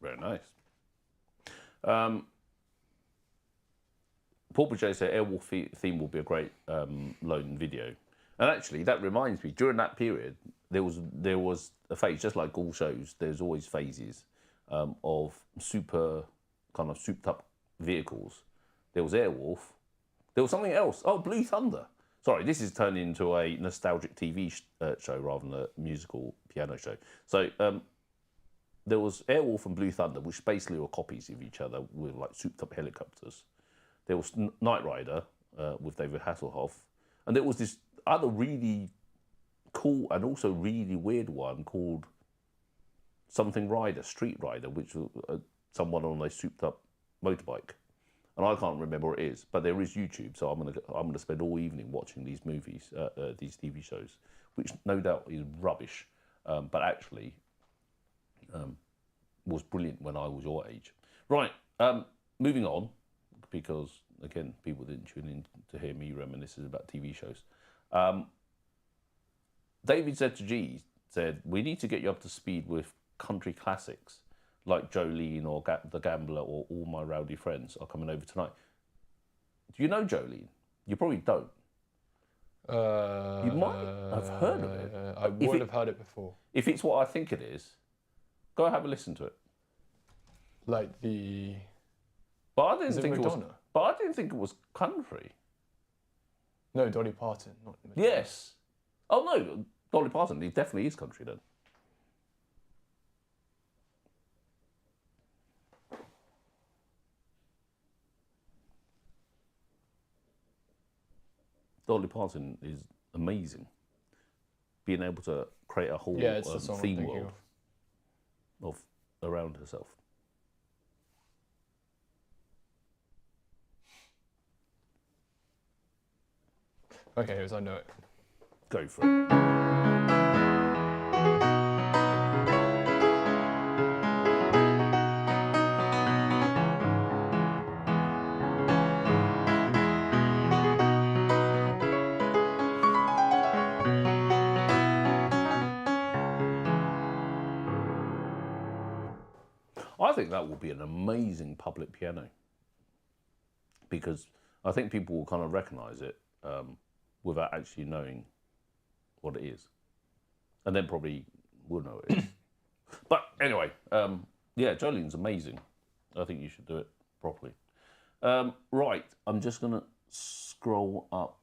Very nice. Paul Paget said Airwolf theme will be a great loan video. And actually, that reminds me, during that period, there was a phase, just like all shows, there's always phases of super, kind of souped up vehicles. There was Airwolf. There was something else. Oh, Blue Thunder. Sorry, this is turning into a nostalgic TV show rather than a musical piano show. So there was Airwolf and Blue Thunder, which basically were copies of each other with like souped up helicopters. There was Knight Rider with David Hasselhoff. And there was this other really cool and also really weird one called something Rider, Street Rider, which was someone on a souped up motorbike. And I can't remember what it is, but there is YouTube, so I'm gonna spend all evening watching these movies, these TV shows, which no doubt is rubbish, but actually was brilliant when I was your age. Right, moving on, because again, people didn't tune in to hear me reminisce about TV shows. David Z2G said, we need to get you up to speed with country classics like Jolene or The Gambler or All My Rowdy Friends Are Coming Over Tonight. Do you know Jolene? You probably don't. You might have heard of it. I would have heard it before. If it's what I think it is, go have a listen to it. Like the... But I didn't Is it think Madonna? But I didn't think it was country. No, Dolly Parton, not Madonna. Yes. Oh no, Dolly Parton. It definitely is country then. Dolly Parton is amazing. Being able to create a whole it's the song I'm theme thinking world of around herself. Okay, as I know it. Go for it. I think that will be an amazing public piano, because I think people will kind of recognise it without actually knowing what it is, and then probably will know it is. But anyway, yeah, Jolene's amazing. I think you should do it properly. Right, I'm just gonna scroll up.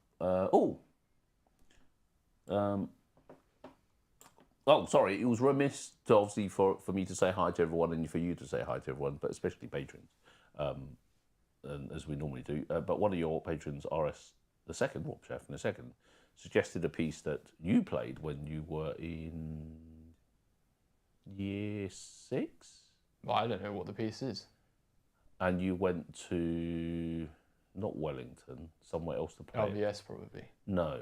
Oh, sorry, it was remiss to obviously for me to say hi to everyone and for you to say hi to everyone, but especially patrons, and as we normally do. But one of your patrons, RS the second, Warp Chef in a second, suggested a piece that you played when you were in year 6? Well, I don't know what the piece is. And you went to, not Wellington, somewhere else to play. LBS probably. No.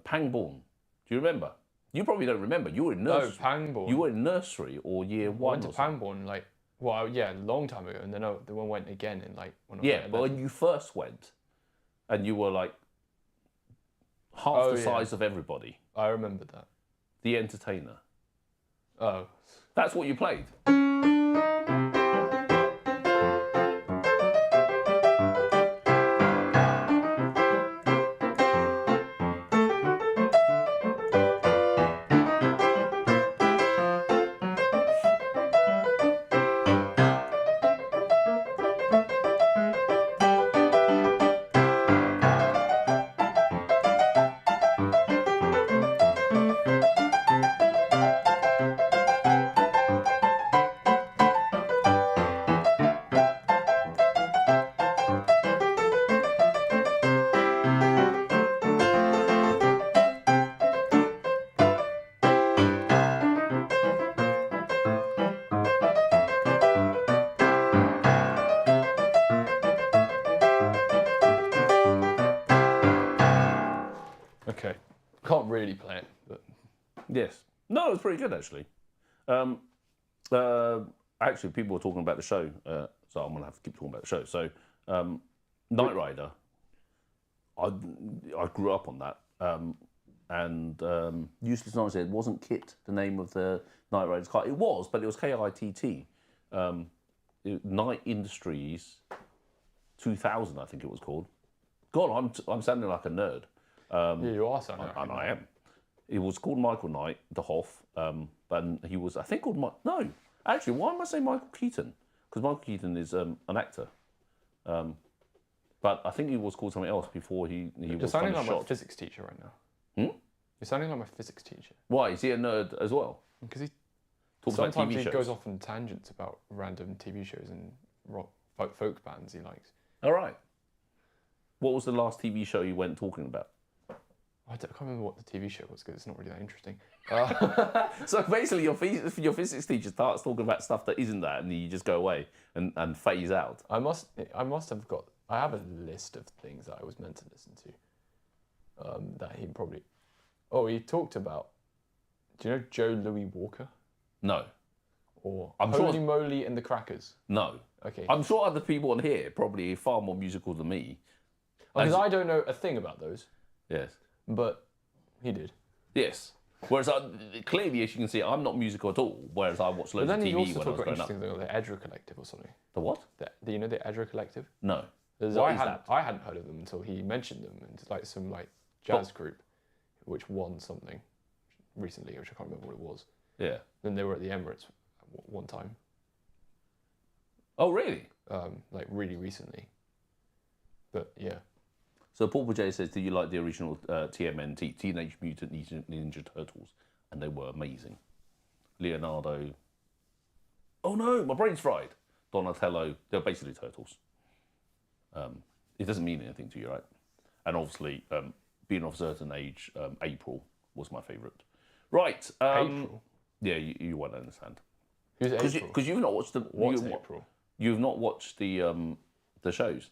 Pangbourne. Do you remember? You probably don't remember. You were in nursery. No, Pangbourne. You were in nursery or year 1. I went to Pangbourne like, well, yeah, a long time ago, and then the one went again in like when I was Yeah, like but 11. when you first went, and you were like half the size of everybody, I remember that. the entertainer. Oh. That's what you played. Okay. Can't really play it, but Yes. No, it was pretty good actually. Actually, people were talking about the show, so I'm gonna have to keep talking about the show. So, Knight Rider. I grew up on that, and Useless Knight said, wasn't Kit the name of the Knight Rider's car? It was, but it was KITT. Knight Industries 2000, I think it was called. God, I'm sounding like a nerd. yeah, you are sounding And like I am. It was called Michael Knight, the Hoff, but he was, I think, called no. Actually, why am I saying Michael Keaton? Because Michael Keaton is an actor. But I think he was called something else before he You're was sounding kind of like my shot. physics teacher right now. Hmm? You're sounding like my physics teacher. Why? Is he a nerd as well? Because he Talks about sometimes TV he shows. goes off on tangents about random TV shows and rock folk bands he likes. All right. What was the last TV show you went talking about? I can't remember what the TV show was because it's not really that interesting. So basically, your physics teacher starts talking about stuff that isn't that, and you just go away and phase out. I must have got. I have a list of things that I was meant to listen to. That he probably. Oh, he talked about. Do you know Joe Louis Walker? No. Or I'm sure- Holy Moly and the Crackers? No. Okay. I'm sure other people on here probably far more musical than me. Because I don't know a thing about those, Yes. but he did. Yes. Whereas clearly, as you can see, I'm not musical at all. Whereas I watched But loads of then he TV also when I talked was about growing up. interesting things like the Edra Collective or something. The what? Do you know the Edra Collective? No. I hadn't heard of them until he mentioned them, and it's like some jazz group, which won something recently, which I can't remember what it was. Yeah. Then they were at the Emirates one time, Oh, really? really recently. But yeah, So Paul J says, "Do you like the original TMNT, Teenage Mutant Ninja Turtles?" And they were amazing. Leonardo. Oh no, my brain's fried. Donatello. They're basically turtles. It doesn't mean anything to you, right? And obviously, being of a certain age, April was my favourite. Right. April. Yeah, you won't understand. Who's April? Because you've not watched the. What's April? You've not watched the shows.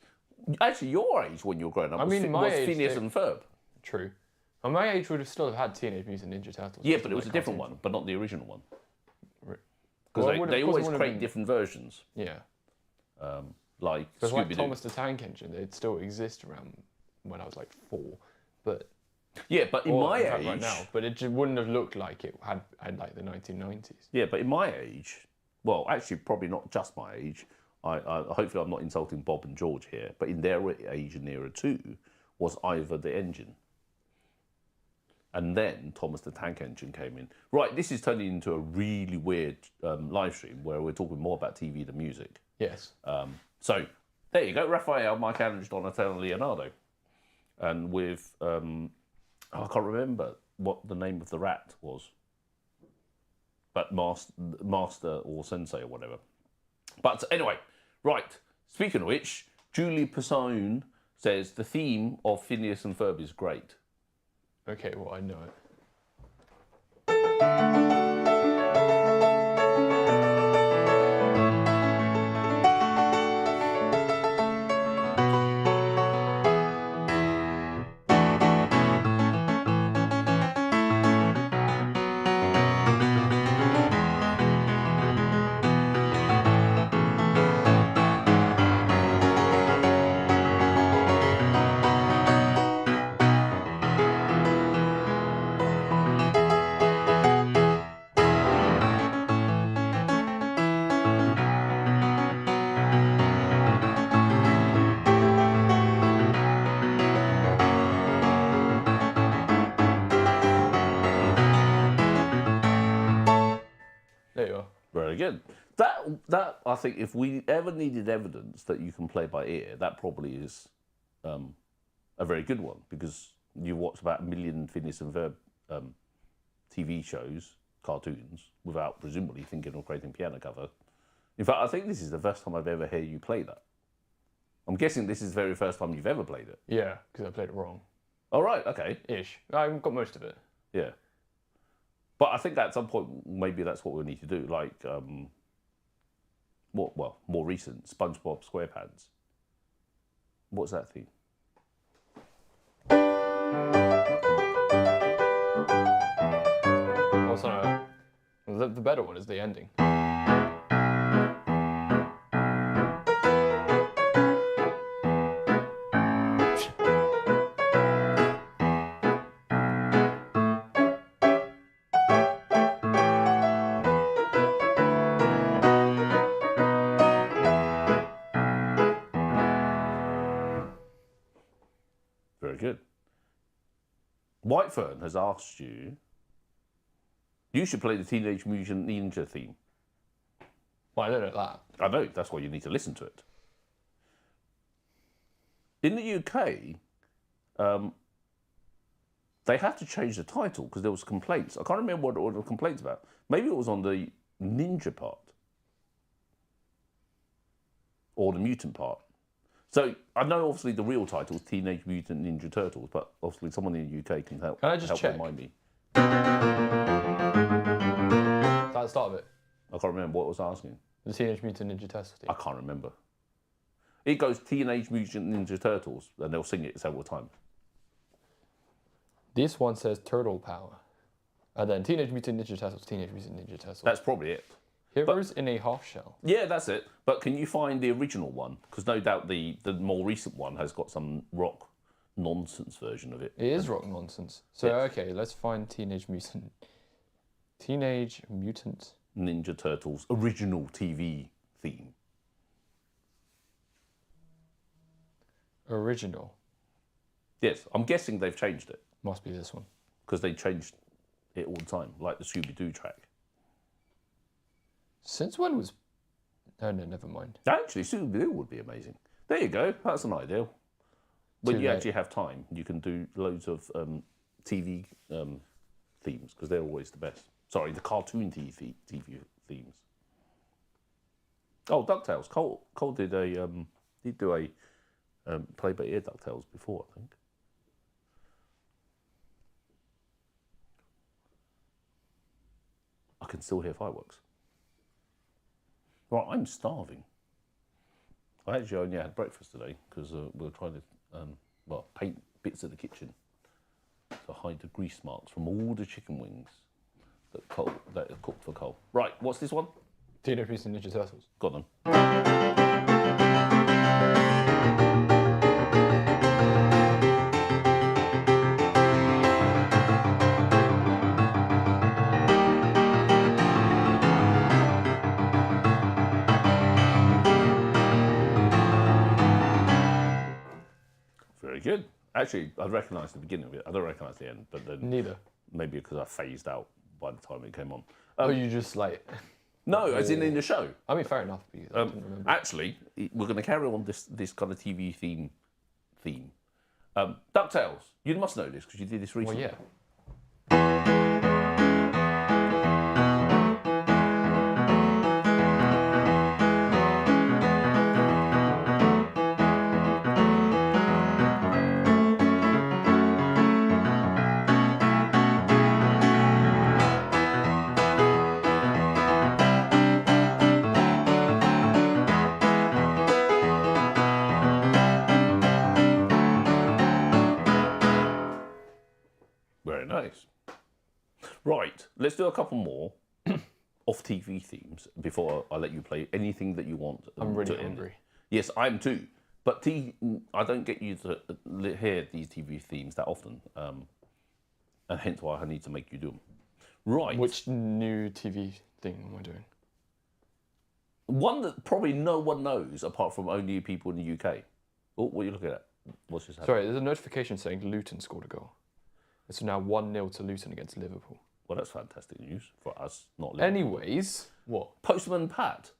Actually, your age when you were growing up was, my was age, Phineas and Ferb. True. And my age would have still had Teenage Mutant Ninja Turtles. Yeah, but it was a different one, but not the original one. Right. Because Well, they of course always it would've create been- different versions, Yeah. like Because like Scooby-Doo. Thomas the Tank Engine, they'd still exist around when I was like 4. But Yeah, but in or, my in fact, age, right now, but it just wouldn't have looked like it had like the 1990s. yeah, but in my age, well, actually, probably not just my age. I hopefully I'm not insulting Bob and George here, but in their age and era too, was Ivor the Engine. And then Thomas the Tank Engine came in. Right, this is turning into a really weird live stream where we're talking more about TV than music. Yes. So there you go, Raphael, Michelangelo, Donatello, Leonardo, and with I can't remember what the name of the rat was, but master or sensei or whatever. But anyway, right. Speaking of which, Julie Persone says the theme of Phineas and Ferb is great. Okay, well, I know it. There you are. Very good. That I think if we ever needed evidence that you can play by ear, that probably is a very good one, because you watched about 1 million Phineas and Ferb TV shows, cartoons, without presumably thinking of creating piano cover. In fact, I think this is the first time I've ever heard you play that. I'm guessing this is the very first time you've ever played it. Yeah, because I played it wrong. Oh, right, okay. Ish. I've got most of it. Yeah. But I think at some point, maybe that's what we'll need to do. Like, more recent, SpongeBob SquarePants. What's that theme? the better one is the ending. Very good. Whitefern has asked you. You should play the Teenage Mutant Ninja theme. Well, I don't know that. I know, that's why you need to listen to it. In the UK, they had to change the title because there was complaints. I can't remember what the complaints about. Maybe it was on the ninja part. Or the mutant part. So, I know obviously the real title is Teenage Mutant Ninja Turtles, but obviously someone in the UK can help, Can I just help check? remind me. Is that the start of it? I can't remember what I was asking. The Teenage Mutant Ninja Turtles theme. I can't remember. It goes Teenage Mutant Ninja Turtles, and they'll sing it several times. This one says Turtle Power. And then Teenage Mutant Ninja Turtles, Teenage Mutant Ninja Turtles. That's probably it. Heroes in a Half Shell. Yeah, that's it. But can you find the original one? Because no doubt the more recent one has got some rock nonsense version of it. It is rock nonsense. So, Yes. okay, let's find Teenage Mutant Ninja Turtles original TV theme. Original. Yes, I'm guessing they've changed it Must be this one. because they changed it all the time, like the Scooby-Doo track. Since when was... Oh, no, never mind. Actually, Scooby-Doo would be amazing. There you go. That's an idea. When Too you late. actually have time, you can do loads of TV themes because they're always the best. Sorry, the cartoon TV themes. Oh, DuckTales. Cole did a do a play by ear DuckTales before, I think. I can still hear fireworks. Right, I'm starving. I actually only had breakfast today because we were trying to paint bits of the kitchen to hide the grease marks from all the chicken wings that are cooked for Cole. Right, what's this one? Teenage Mutant Ninja Turtles. Got them. Very good. Actually, I recognise the beginning of it. I don't recognise the end, but then Neither. maybe because I phased out by the time it came on. Oh, you just like... No, as in the show. I mean, fair enough. Because I didn't remember. Actually, we're going to carry on this kind of TV theme. DuckTales. You must know this because you did this Well, recently. yeah. Very nice. Right, let's do a couple more off TV themes before I let you play anything that you want. I'm really to end. hungry. Yes, I'm too. But I don't get you to hear these TV themes that often, and hence why I need to make you do them. Right. Which new TV thing am I doing? One that probably no one knows apart from only people in the UK. Oh, what are you looking at? What's this happening? Sorry, there's a notification saying Luton scored a goal. It's now 1-0 to Luton against Liverpool. Well, that's fantastic news for us, not Liverpool. Anyways, what? Postman Pat.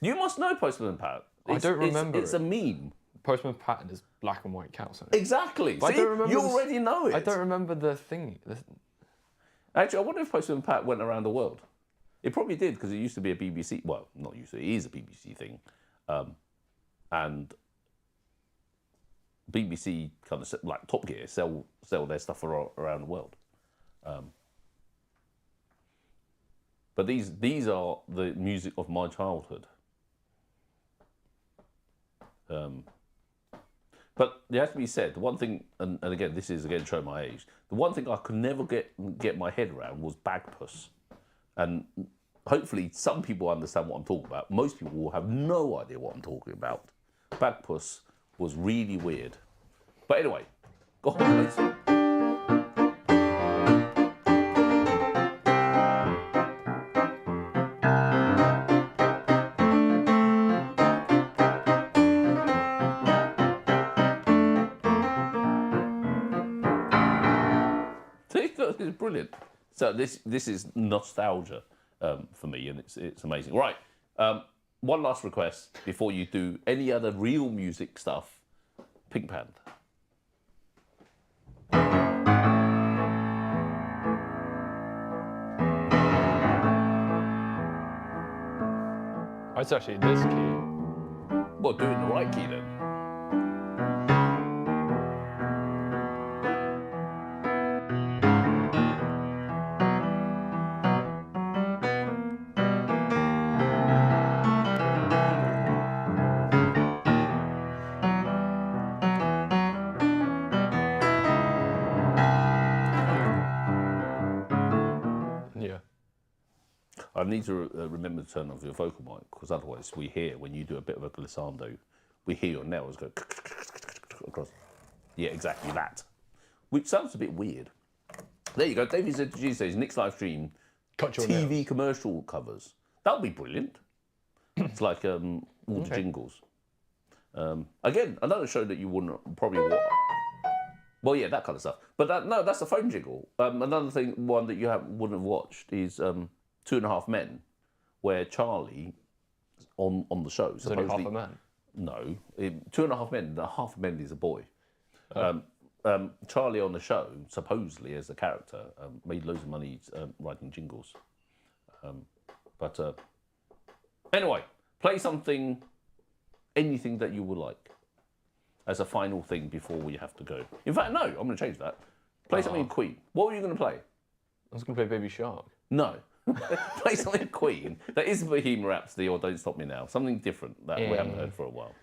You must know Postman Pat. I don't remember It's a meme. Postman Pat and his black and white cows. Exactly. But I See, don't remember you this- already know it. I don't remember the thing. Actually, I wonder if Postman Pat went around the world. It probably did because it used to be a BBC. Well, not used to. It is a BBC thing, and BBC kind of like Top Gear sell their stuff around the world. But these are the music of my childhood. But it has to be said, the one thing, and again, this is again showing my age. The one thing I could never get my head around was Bagpuss. And hopefully some people understand what I'm talking about. Most people will have no idea what I'm talking about. Bagpuss was really weird. But anyway, go on, please. It's brilliant. So this is nostalgia for me, and it's amazing. Right, one last request before you do any other real music stuff. Pink Panther. Oh, it's actually this key. Well, doing the right key then. Yeah. I need to remember to turn off your vocal mic, because otherwise we hear, when you do a bit of a glissando, we hear your nails go across. Yeah, exactly that. Which sounds a bit weird. There you go. David ZG says, Nick's live stream, Cut your TV nails. commercial covers. That would be brilliant. It's like all the jingles. Again, another show that you wouldn't probably watch. Well, yeah, that kind of stuff. But that's a phone jingle. Another one that you wouldn't have watched is 2.5 Men, where Charlie on the show. It's only half a man. No, 2.5 Men. Half a man is a boy. Charlie on the show, supposedly as a character, made loads of money writing jingles. But anyway, play something, anything that you would like, as a final thing before we have to go. In fact, no, I'm going to change that. Play something Queen. What were you going to play? I was going to play Baby Shark. No. Play something Queen that isn't Bohemian Rhapsody or Don't Stop Me Now. Something different that we haven't heard for a while.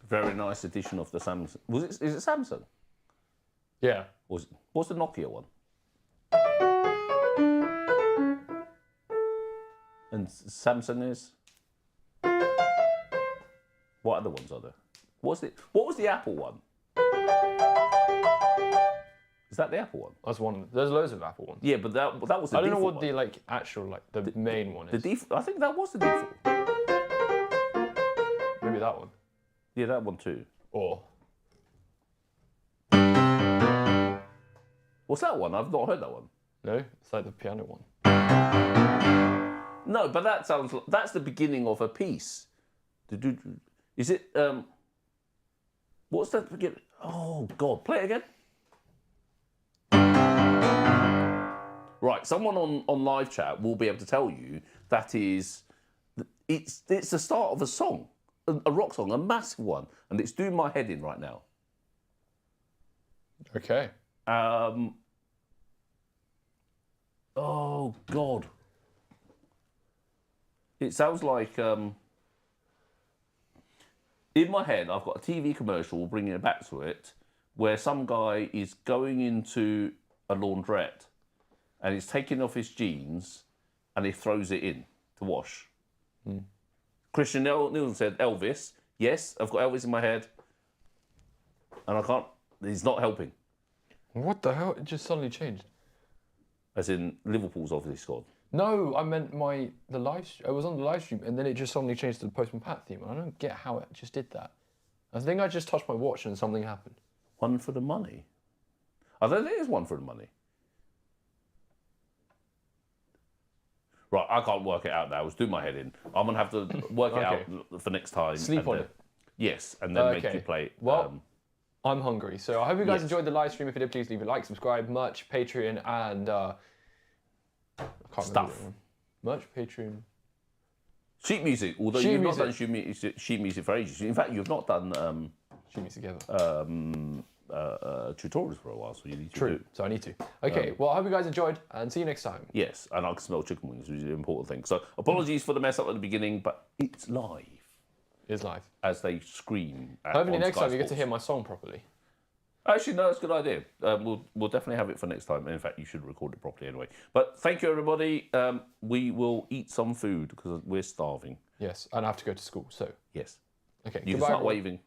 Very nice edition of the Samsung. Is it Samsung? Yeah. What's the Nokia one? And Samsung is? What other ones are there? What was the Apple one? Is that the Apple one? That's one. There's loads of Apple ones. Yeah, but that was the I don't know default what one. the the main one is. I think that was the default. Maybe that one. Yeah, that one too. Or What's that one? I've not heard that one. no, it's like the piano one. No, but that's the beginning of a piece. Is it? What's that beginning? Oh God, play it again. Right, someone on live chat will be able to tell you that it's the start of a song, a rock song, a massive one, and it's doing my head in right now. Okay. Oh God. It sounds like in my head I've got a TV commercial bringing it back to it, where some guy is going into a laundrette and he's taking off his jeans and he throws it in to wash. Christian Nielsen said Elvis. Yes, I've got Elvis in my head, and I can't. He's not helping. What the hell? It just suddenly changed. As in Liverpool's obviously scored. No, I meant the live. I was on the live stream, and then it just suddenly changed to the Postman Pat theme. I don't get how it just did that. I think I just touched my watch and something happened. One for the money. I don't think there's one for the money. Right, I can't work it out now. It's doing my head in. I'm going to have to work it out for next time. Sleep on then, it. Yes, and then make you play it. Well, I'm hungry, so I hope you guys Yes. enjoyed the live stream. If you did, please leave a like, subscribe, merch, Patreon, and I can't remember Stuff. the other one. Merch, Patreon. Sheet music, although Sheet you've music. not done sheet music for ages. In fact, you've not done Shoot me together. tutorials for a while, so you need to True, do. so I need to. Okay, well, I hope you guys enjoyed, and see you next time. Yes, and I can smell chicken wings, which is an important thing. So apologies for the mess up at the beginning, but it's live. It's live. As they scream. Hopefully on next Sky time you get to Sports. hear my song properly. Actually, no, that's a good idea. We'll definitely have it for next time. In fact, you should record it properly anyway. But thank you, everybody. We will eat some food because we're starving. Yes, and I have to go to school, so. Yes. Okay, You can goodbye, start everyone. waving.